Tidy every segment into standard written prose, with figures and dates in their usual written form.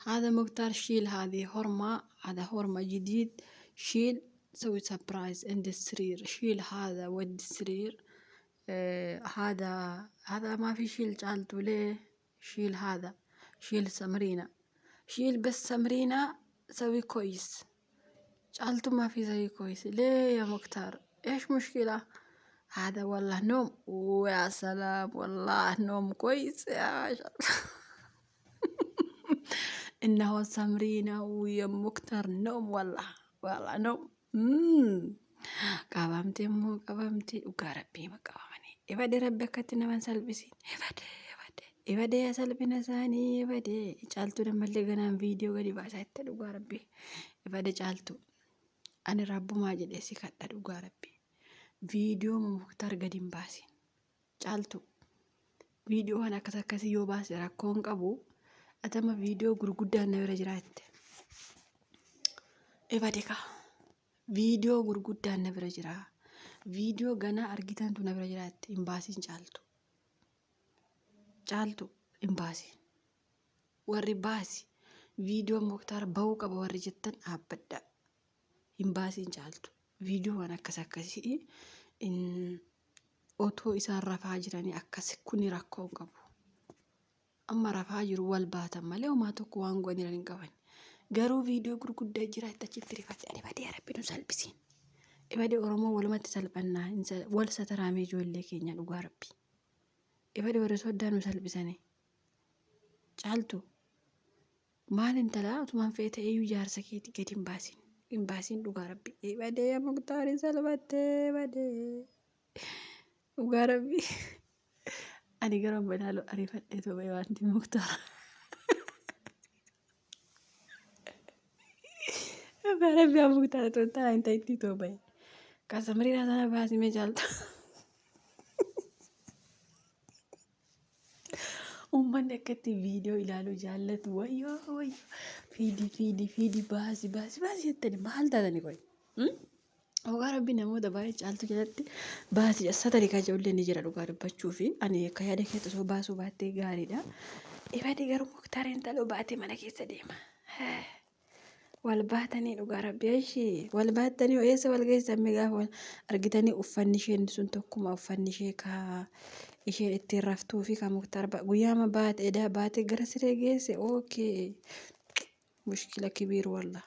هذا مختار شيل هذه هرمة، هذا هرمة جديد، شيل سوي سبرايز عند السرير، شيل هذا ودي السرير. هذا ما في شيل جعلته ليه، شيل هذا، شيل سمرينة، شيل بس سمرينة سوي كويس، جعلته ما في زي كويس ليه يا مختار، ايش مشكلة؟ هذا والله نوم، ويا سلام والله نوم كويس يا إنه سمرينة ويا مكتر نوم والله نوم. قابمتي مو قابمتي وقاربي ما قابمني إبادي ربك كتنا من سلبسين إبادي يا سلبنا ثاني إبادي جالتو لما اللي قنام فيديو قدي باسات وقاربي إبادي جالتو أنا ربو ما جدي سكت وقاربي فيديو مختار قديم باسين جالتو فيديو أنا كسي يو باسي راكون قبو atama video gurguddaan na bira jiraatte ibadika video gurguddaan na bira jira video ganaa argitantu na bira jiraatte imbaasiin caaltu imbaasiin warri baasi video muktaar ba'uu qaba warri jettan aabbadha imbaasiin caaltu video waan akkasii otoo isaan rafaa jiranii akkasi kuni rakkoo qabu. Amma rafaa jiru wal baatan malee homaa tokko waan godhan hin qaban. Garuu viidiyoo gurguddaa jira achitti rifate ani badee Rabbi nu salphisiin. Ibadee Oromoo walumatti salphannaa wal sataraamee ijoollee keenya dhugaa Rabbi. Ibadee warri soddaan nu salphisanii. Caaltu maal intalaa utumaan feete eeyyuu jaarsa keetii gadi hin baasiin dhugaa Rabbi. Ibadee Muktaarii salphattee ibadee dhugaa Rabbi. Ani garam badalo arifadhe to bay wanti Muktaar. Rabbi ya Muktaar to tala inta itti to bay. Kasamrina sana baasi me jalta. Ummanni akkatti viidiyoo ilaaluu jaallatu wayyoo fiidi baasi jettani maal taatani qoy. Dhugaa Rabbi namoota baay'ee caaltu jalatti baasii satarii kan ijoollee ni jira dhugaa dubbachuu fi ani akka yaada keessa osoo baasuu baattee gaariidha. Ibadee garuu Muktaariin taloo baatee mana keessa deema. Wal baatanii dhugaa Rabbi ishee wal baatanii eessa wal geessan gaafa argitanii uffanni isheen sun tokkuma uffanni ishee ka isheen ittiin raftuu fi kan Muktaar guyyaama baatee gara siree geesse ookee mushkila kibiir wallah.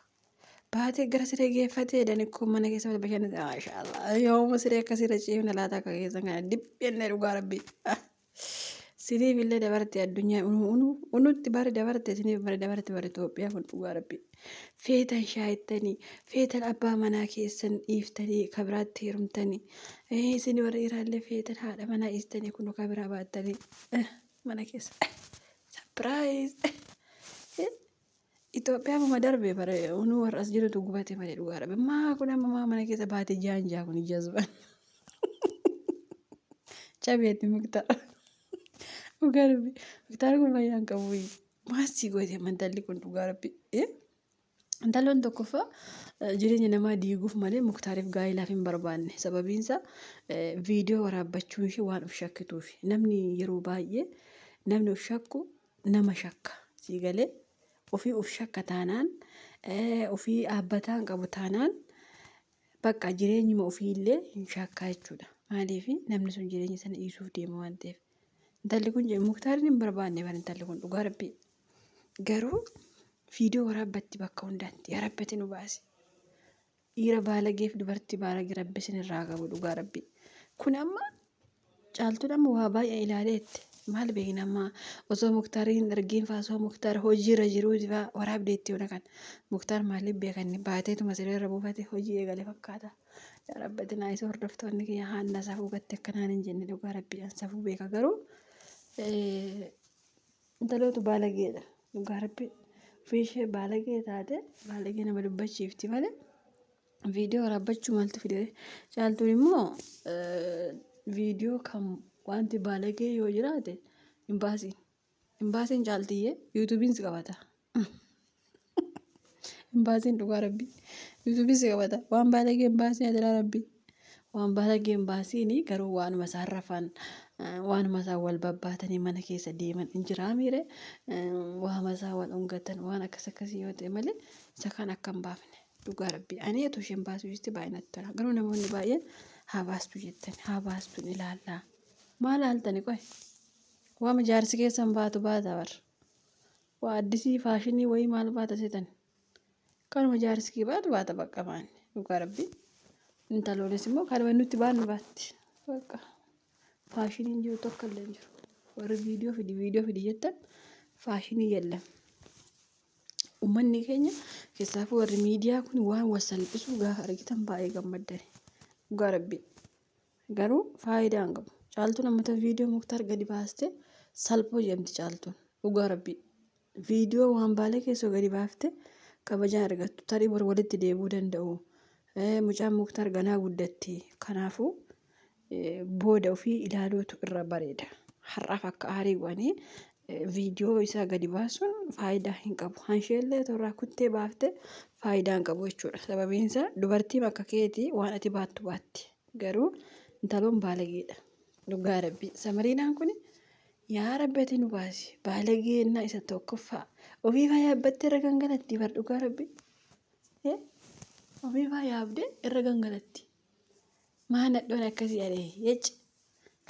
Baatee gara siree geeffatee danikoo mana keessa wal bashannanaa maashaallah yooma siree akkasii raciifna laata akka keessan kana dhibbenne dhugaa Rabbi. Siniif illee dabarte addunyaa unutti bari dabarte siniif bari dabarte bari Itoophiyaa kun dhugaa Rabbi. Feetan shaayittanii feetan abbaa manaa keessan dhiiftanii kabiraatti heerumtanii isin warra irraallee feetan haadha manaa dhiistanii kun kabiraa baattanii mana keessa surprise. Itoophiyaa mama darbe bare unu warra as jirutu gubate malee dhugaa Rabbi maa kun amma mana keessa baate jaanjaa kun jazban. Chabeeti Muktaar. Dhugaa Rabbi Muktaar kun fayyaan qabu maasii goote mantalli kun dhugaa Rabbi. Intaloon tokkoffaa jireenya namaa diiguuf malee Muktaariif gaa'elaaf hin barbaanne sababiinsa viidiyoo waraabbachuun ishee waan of shakkituuf namni yeroo baay'ee namni of shakku nama shakka sii galee. Ofii of shakka taanaan ofii dhaabbataan qabu taanaan bakka jireenyuma ofiillee hin shakkaa jechuudha. Maaliif namni sun jireenya sana dhiisuuf deema waan ta'eef. Intalli kun Muktaariin hin barbaanne bara intalli kun dhugaa Rabbi. Garuu viidiyoo waraabbatti bakka hundaatti yaa Rabbati nu baasi. Dhiira baalageef dubartii baalagee Rabbi isin irraa qabu dhugaa Rabbi. Kun amma caaltuun amma waa baay'ee ilaaleetti. Maal beekna amma osoo Muktaariin argiin faasoo Muktaar hojiirra jiruuti faa waraabdeetti yoo dhaqan Muktaar maaliif beekanni baateetuma sirriirra buufate hojii eegale fakkaata. Yaa Rabbati naa isa hordoftoonni kiyya haannaa safuu gatte akkanaan hin jenne dhugaa Rabbi safuu beeka garuu intalootu baalageedha dhugaa Rabbi fiishee baalagee taate baalagee nama dubbachiifti malee viidiyoo waraabbachuu maaltu fide caaltuun immoo viidiyoo kan wanti baalagee yoo jiraate imbaasiin caaltiyyee yuutuubiin si qabata. Imbaasiin dhugaa Rabbi yuutuubiin si qabata waan baalagee imbaasii adilaa Rabbi waan baalagee imbaasiin garuu waanuma isaan rafan waan masaa wal babbaatanii mana keessa deeman hin jiraa miire waa masaa wal ongatan waan akkas akkasii yoo ta'e malee isa kan akka hin baafne dhugaa rabbii ani otoo isheen baasuu jirti baay'inatti tola garuu namoonni baay'een haa baastu jettan haa baastuun ilaallaa maal haaltani qoy waa jaarsi keessan baatu baata bar waa addisii faashinii wayii maal baata seetan kanuma jaarsi baatu baata bakka maanni dhugaa rabbii intaloonis immoo kanuma nutti baannu baatti bakka faashiniin jiru tokko illee jiru warri viidiyoo fidi jettan faashinii yellam ummanni keenya keessaafuu warri miidiyaa kun waan wasalphisuu gaafa argitan baay'ee gammaddani dhugaa rabbii garuu faayidaa hin qabu caaltuun ammata viidiyoo Muktaar gadi baaste salphoo jedhamti caaltuun dhugaa rabbii viidiyoo waan baalee keessoo gadi baafte kabajaan argattu tarii bor walitti deebuu danda'u mucaan Muktaar ganaa guddatti kanaafuu booda ofii ilaaluutu irra bareeda har'aaf akka aarii goonii viidiyoo isaa gadi baasuun faayidaa hin qabu hansheellee torraa kuttee baafte faayidaa hin qabu jechuudha sababiin isaa dubartii bakka keetii waan ati baattu baatti garuu intaloon baalageedha dhugaa rabbii samariinaan kun yaa rabbi nu baasi baalageennaa isa tokkoffaa ofii faa yaabbattee irra gangalatti bar dhugaa rabbii ofii faa yaabdee irra gangalatti maa nadhoon akkasii adee yech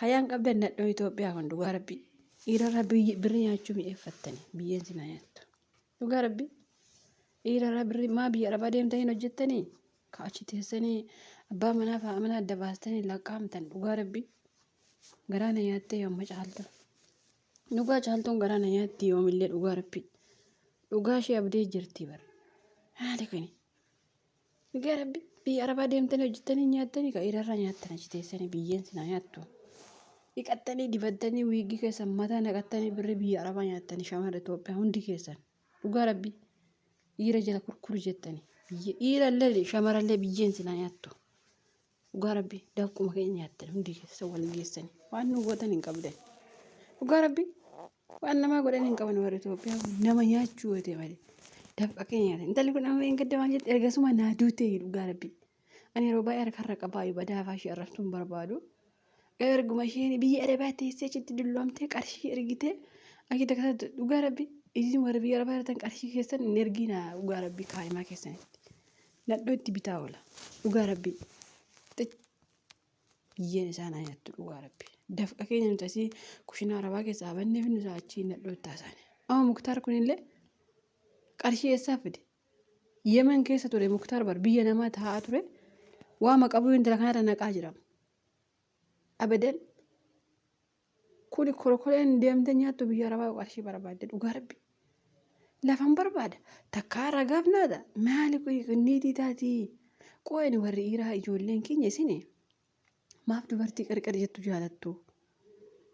hayaan qabdan nadhoon Itoophiyaa kan dhugaa rabbii dhiirarra birri nyaachuu mi'eeffattani biyyeen sinaa nyaattu dhugaa rabbii dhiirarra birri maa biyya arabaa deemtanii hojjettanii kaachi teessanii abbaa manaa fi haadha manaa adda baastanii laqqaamtan dhugaa rabbii garaana nyaattee yooma caaltu dhugaa caaltuun garaana nyaatti yoomillee dhugaa rabbii dhugaa ishee abdee jirti bar haali kuni dhugaa rabbii biyya arabaa deemtanii hojjettanii nyaattanii ka dhiirarra nyaattan achi teessanii biyyeen sinaa nyaattu dhiqattanii dibattanii wiigii keessan mataa naqattanii birri biyya arabaa nyaattanii shamara Itoophiyaa hundi keessan dhugaa rabbii dhiira jala kurkuru jettanii dhiirallee shamarallee biyyeen sinaa nyaattu dhugaa rabbii dafquma keenya nyaattan hundi keessan wal geessanii waan nu gootan hin qabdan dhugaa rabbii waan namaa godhan hin qaban warra Itoophiyaa nama nyaachuu goote malee dafqa keenya nyaatan intalli kun amma hin gaddamaan jette ergasuma naaduu ta'e dhugaa rabbii ani yeroo baay'ee harkarra qabaayu badaafaa ishee arrabsuun barbaadu erguma isheen biyya arabaa teessee achitti dulloomtee qarshii ergitee akita kasatti dhugaa rabbii isin warra biyya arabaa irratti qarshii keessan hin ergiina dhugaa rabbii kaa'imaa keessanitti nadhoo itti bitaa oola dhugaa rabbii biyyeen isaan nyaattu dhugaa rabbii dafqa keenya nuti asii kushinaa arabaa keessaa abanneef nuti achii nadhoo itti haasaane amma Muktaar kunillee qarshii eessaa fide Yemen keessa ture Muktaar bar biyya namaa taa'aa ture waa maqabuu intala kanarra naqaa jira abadan kuni korokoleen deemte nyaattu biyya arabaa qarshii barbaadde dhugaa rabbii lafan barbaada takkaa ragaaf naada maali niitii taatii qo'ani warri dhiiraa ijoolleen keenya isini maaf dubartii qarqar jettu jaalattu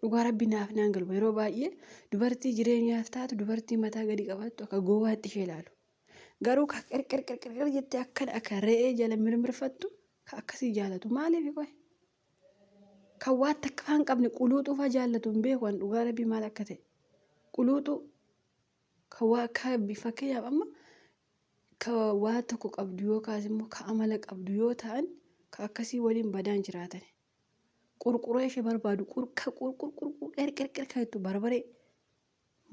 dhugaa rabbii naaf naan galba yeroo baay'ee dubartii jireenyaaf taatu dubartii mataa gadi qabattu akka gowwaatti ishee ilaalu garuu ka qarqar jettee akka re'ee jala mirmirfattu ka akkasii jaalatu maaliif qo'e kan waan takka faan qabne quluuxuu faa jaallatu hin beeku waan dhugaa rabbii maal akka ta'e quluuxuu kan waa akka fakkeenyaaf amma ka waa tokko qabdu yookaas immoo ka amala qabdu yoo ta'an ka akkasii waliin badaan jiraatan qurquree ishee barbaadu qirqir kan jettu barbaree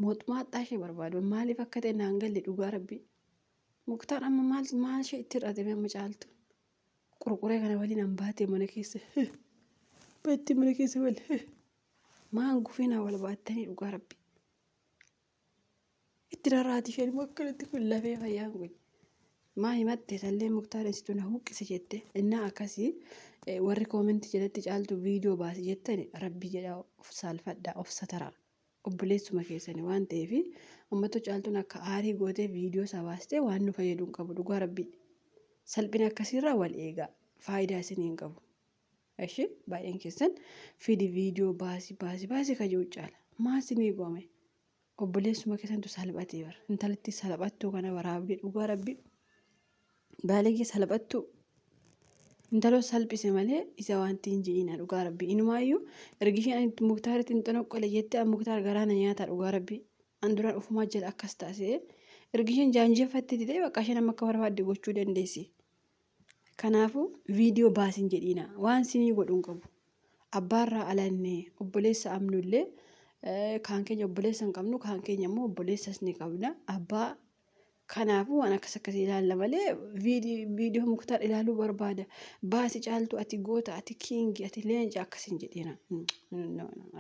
mootummaa ishee barbaadu maaliif akka ta'e naan galle dhugaa rabbii Muktaar amma maal ishee itti hir'atame amma caaltu qurquree kana waliin an baatee mana keessa batti mana keessa wal maan gufinaa wal baattanii dhugaa rabbii itti rarraati isheen immoo akkanatti kun lafee fayyaan kun maa himatte sallee Muktaar isitu na huqqise jette innaa akkasii warri koomentii jalatti caaltu viidiyoo baasi jettani rabbii jedhaa of saalfadhaa of sataraa obboleessuma keessanii waan ta'eef ammatoo caaltuun akka aarii gootee viidiyoo isaa baastee waan nu fayyadu hin qabu dhugaa rabbii salphina akkasiirraa wal eegaa faayidaa isinii hin qabu. Ashi baay'een keessan fidi viidiyoo baasii ka jiru caala maasinii goome obboleessuma keessantu salphatee bara intalitti salphattuu kana waraabdee dhugaa rabbii baalegee salphattuu intaloo salphise malee isa wanti hin ji'ina dhugaa rabbii inumaayyuu ergisheen Muktaaritti hin xinoqqole jettee Muktaar garaana nyaata dhugaa rabbii an duraan ofumaa jala akkas taasise ergisheen jaanjeeffatte didee bakka isheen amma akka barbaadde gochuu dandeessi. Kanaafuu viidiyoo baasiin jedhiina waan sinii godhuun qabu abbaarraa alannee obboleessa amnullee kaan keenya obboleessa hin qabnu kaan keenya immoo obboleessas ni qabna abbaa kanaafuu waan akkasii ilaalla malee viidiyoo Muktaar ilaaluu barbaada baasi caaltu ati goota ati kiingi ati leenca akkasiin jedheena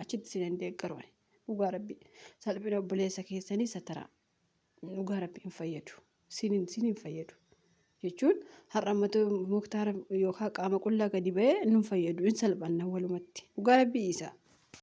achitti si dandeeggaru dhugaa rabbi salphina obboleessa keessanii sataraa dhugaa rabbi hin fayyadu sinin fayyadu jechuun har'amatu Muktaar yookaan qaama qullaa gadi ba'ee nun fayyadu in salphanna walumatti dhugaa rabbi isa